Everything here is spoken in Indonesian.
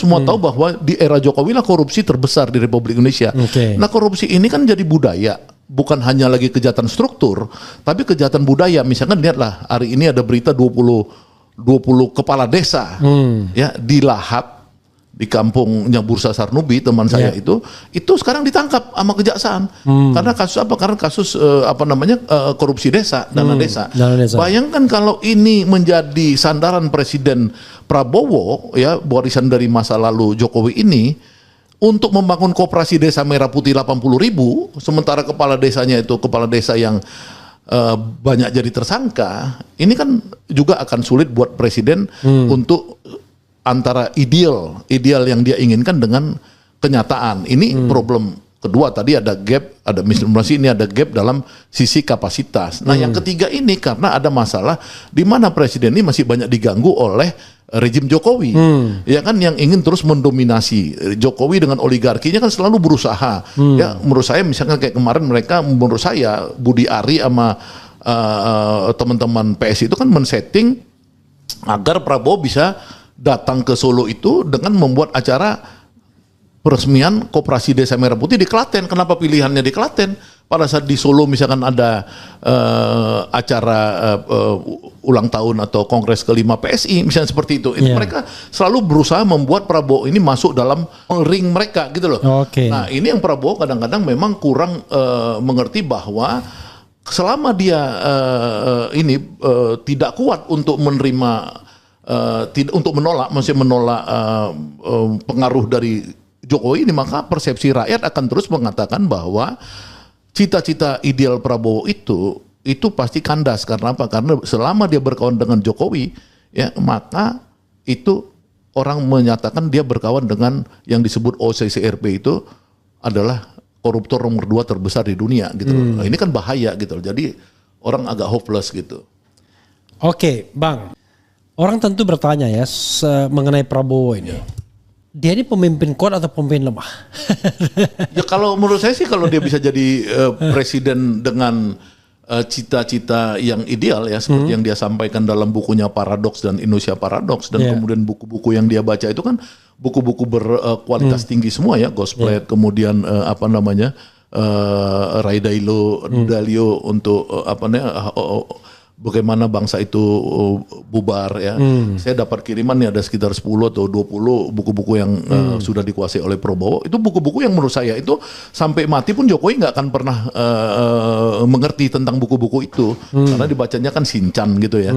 semua tahu bahwa di era Jokowi lah korupsi terbesar di Republik Indonesia. Nah, korupsi ini kan jadi budaya, bukan hanya lagi kejahatan struktur, tapi kejahatan budaya. Misalkan lihatlah hari ini ada berita 20 kepala desa ya dilahap di kampungnya Bursa Sarnubi, teman saya itu sekarang ditangkap sama kejaksaan karena kasus apa? Karena kasus korupsi desa, dana desa. Bayangkan kalau ini menjadi sandaran Presiden Prabowo ya, warisan dari masa lalu Jokowi ini untuk membangun koperasi desa Merah Putih 80.000, sementara kepala desanya itu kepala desa yang banyak jadi tersangka. Ini kan juga akan sulit buat presiden untuk antara ideal yang dia inginkan dengan kenyataan. Ini problem kedua. Tadi ada gap, ada misinformasi, ini ada gap dalam sisi kapasitas. Nah, yang ketiga ini karena ada masalah di mana presiden ini masih banyak diganggu oleh rejim Jokowi. Ya kan, yang ingin terus mendominasi. Jokowi dengan oligarkinya kan selalu berusaha. Ya, menurut saya misalnya kayak kemarin mereka, menurut saya Budi Ari sama teman-teman PS itu kan men-setting agar Prabowo bisa datang ke Solo itu dengan membuat acara peresmian Koperasi Desa Merah Putih di Klaten. Kenapa pilihannya di Klaten? Pada saat di Solo misalkan ada acara ulang tahun atau kongres kelima PSI misalnya seperti itu. Mereka selalu berusaha membuat Prabowo ini masuk dalam ring mereka gitu loh. Nah, ini yang Prabowo kadang-kadang memang kurang mengerti bahwa selama dia tidak kuat untuk menerima untuk menolak pengaruh dari Jokowi ini, maka persepsi rakyat akan terus mengatakan bahwa cita-cita ideal Prabowo itu pasti kandas. Karena apa? Karena selama dia berkawan dengan Jokowi, ya maka itu orang menyatakan dia berkawan dengan yang disebut OCCRP itu adalah koruptor nomor 2 terbesar di dunia gitu. Nah, ini kan bahaya gitu. Jadi orang agak hopeless gitu. Oke, Bang. Orang tentu bertanya ya mengenai Prabowo ini. Dia ini pemimpin kuat atau pemimpin lemah? Ya kalau menurut saya sih kalau dia bisa jadi presiden dengan cita-cita yang ideal ya, seperti yang dia sampaikan dalam bukunya Paradoks dan Indonesia Paradoks, dan kemudian buku-buku yang dia baca itu kan buku-buku berkualitas tinggi semua ya, Gospel, kemudian Ray Dalio untuk bagaimana bangsa itu bubar ya. Saya dapat kiriman nih ada sekitar 10 atau 20 buku-buku yang sudah dikuasai oleh Prabowo. Itu buku-buku yang menurut saya itu sampai mati pun Jokowi nggak akan pernah mengerti tentang buku-buku itu. Karena dibacanya kan Shinchan gitu ya.